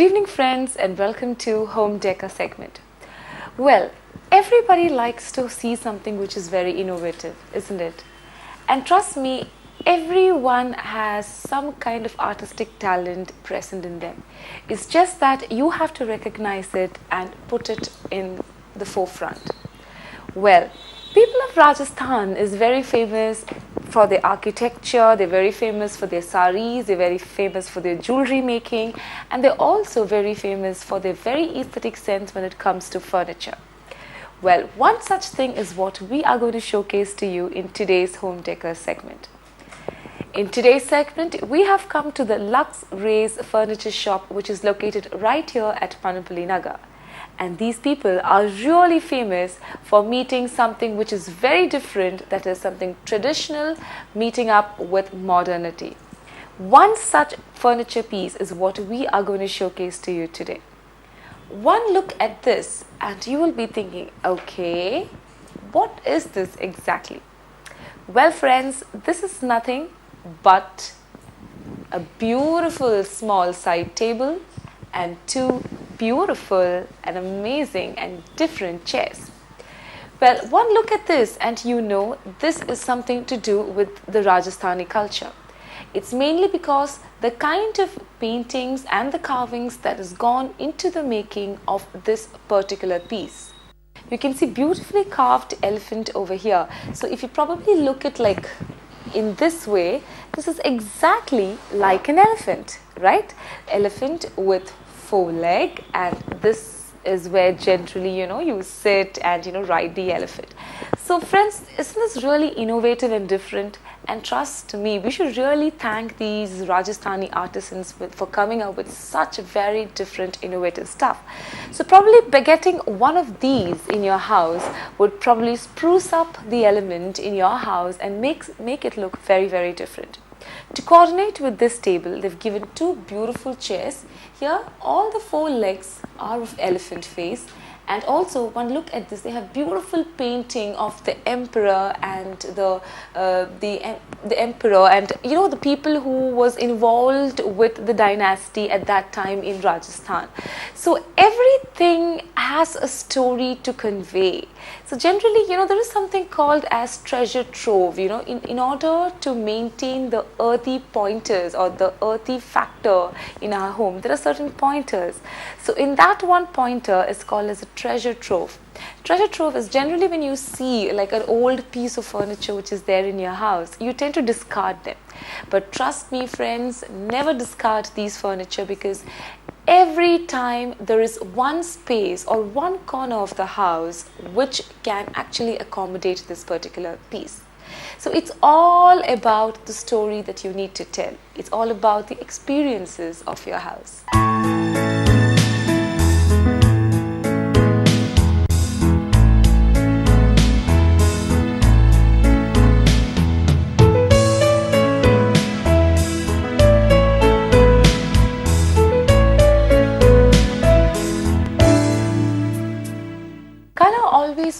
evening friends and welcome to Home Decor segment. Well, everybody likes to see something which is very innovative, isn't it? And trust me, everyone has some kind of artistic talent present in them. It's just that you have to recognize it and put it in the forefront. Well, people of Rajasthan is very famous for their architecture, they're very famous for their saris, they're very famous for their jewelry making, and they're also very famous for their very aesthetic sense when it comes to furniture. Well, one such thing is what we are going to showcase to you in today's Home Decor segment. In today's segment, we have come to the Lux Rays Furniture Shop, which is located right here at Panupalli Nagar. And these people are really famous for meeting something which is very different, that is something traditional meeting up with modernity. One such furniture piece is what we are going to showcase to you today. One look at this and you will be thinking, okay, what is this exactly? Well friends, this is nothing but a beautiful small side table and two beautiful and amazing and different chairs. Well, one look at this and you know this is something to do with the Rajasthani culture. It's mainly because the kind of paintings and the carvings that has gone into the making of this particular piece. You can see beautifully carved elephant over here. So if you probably look at like in this way, this is exactly like an elephant, right? Elephant with four legs, and this is where generally you sit and ride the elephant. So friends, isn't this really innovative and different? And trust me, we should really thank these Rajasthani artisans for coming up with such very different innovative stuff. So probably by getting one of these in your house would probably spruce up the element in your house and make it look very, very different. To coordinate with this table, they've given two beautiful chairs. Here, all the four legs are of elephant face. And also, one look at this, they have beautiful painting of the emperor and the emperor and the people who was involved with the dynasty at that time in Rajasthan. So everything has a story to convey. So generally, there is something called as treasure trove. In order to maintain the earthy pointers or the earthy factor in our home, there are certain pointers. So in that one pointer is called as a treasure trove. Treasure trove is generally when you see like an old piece of furniture which is there in your house, you tend to discard them. But trust me friends, never discard these furniture, because every time there is one space or one corner of the house which can actually accommodate this particular piece. So it's all about the story that you need to tell. It's all about the experiences of your house.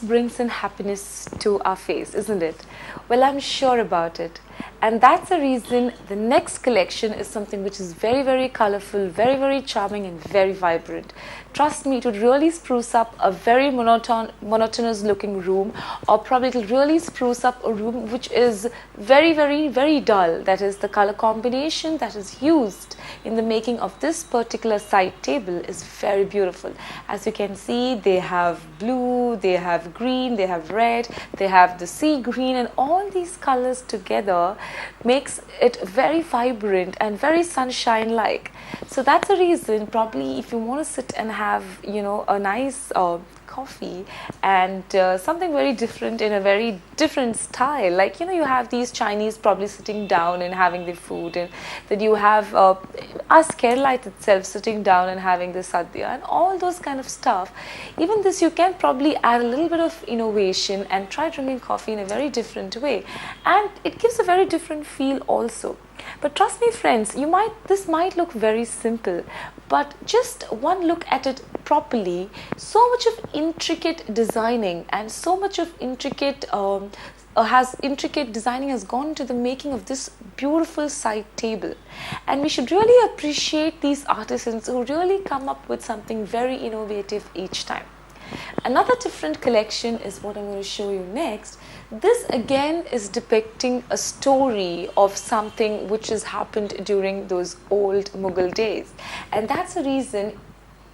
Brings in happiness to our face, isn't it? Well, I'm sure about it. And that's the reason the next collection is something which is very, very colorful, very, very charming and very vibrant. Trust me, it would really spruce up a very monotonous looking room, or probably it will really spruce up a room which is very, very, very dull. That is, the color combination that is used in the making of this particular side table is very beautiful. As you can see, they have blue, they have green, they have red, they have the sea green, and all these colors together makes it very vibrant and very sunshine like. So that's the reason probably if you want to sit and have a nice coffee and something very different in a very different style, like you have these Chinese probably sitting down and having the food, and then you have us Keralite itself sitting down and having the sadhya and all those kind of stuff. Even this, you can probably add a little bit of innovation and try drinking coffee in a very different way, and it gives a very different feel also. But trust me friends, this might look very simple, but just one look at it properly, so much of intricate designing and so much of intricate has intricate designing has gone into the making of this beautiful side table, and we should really appreciate these artisans who really come up with something very innovative each time. Another different collection is what I'm going to show you next. This again is depicting a story of something which has happened during those old Mughal days, and that's the reason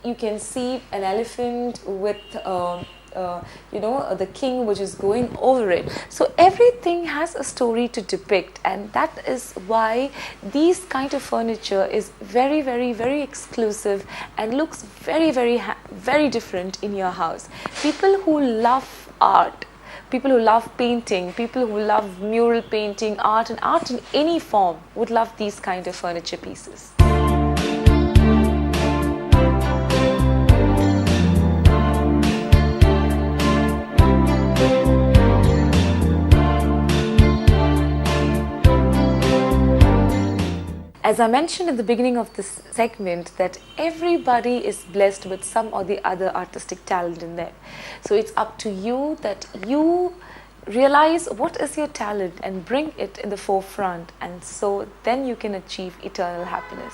you can see an elephant with the king which is going over it. So everything has a story to depict, and that is why these kind of furniture is very, very, very exclusive and looks very, very, very different in your house. People who love art, people who love painting, people who love mural painting, art and art in any form would love these kind of furniture pieces. As I mentioned in the beginning of this segment, that everybody is blessed with some or the other artistic talent in them. So it's up to you that you realize what is your talent and bring it in the forefront, and so then you can achieve eternal happiness.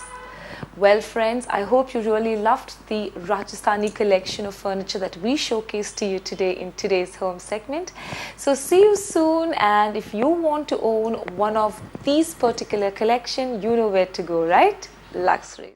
Well friends, I hope you really loved the Rajasthani collection of furniture that we showcased to you today in today's home segment. So see you soon, and if you want to own one of these particular collection, you know where to go, right? Luxury.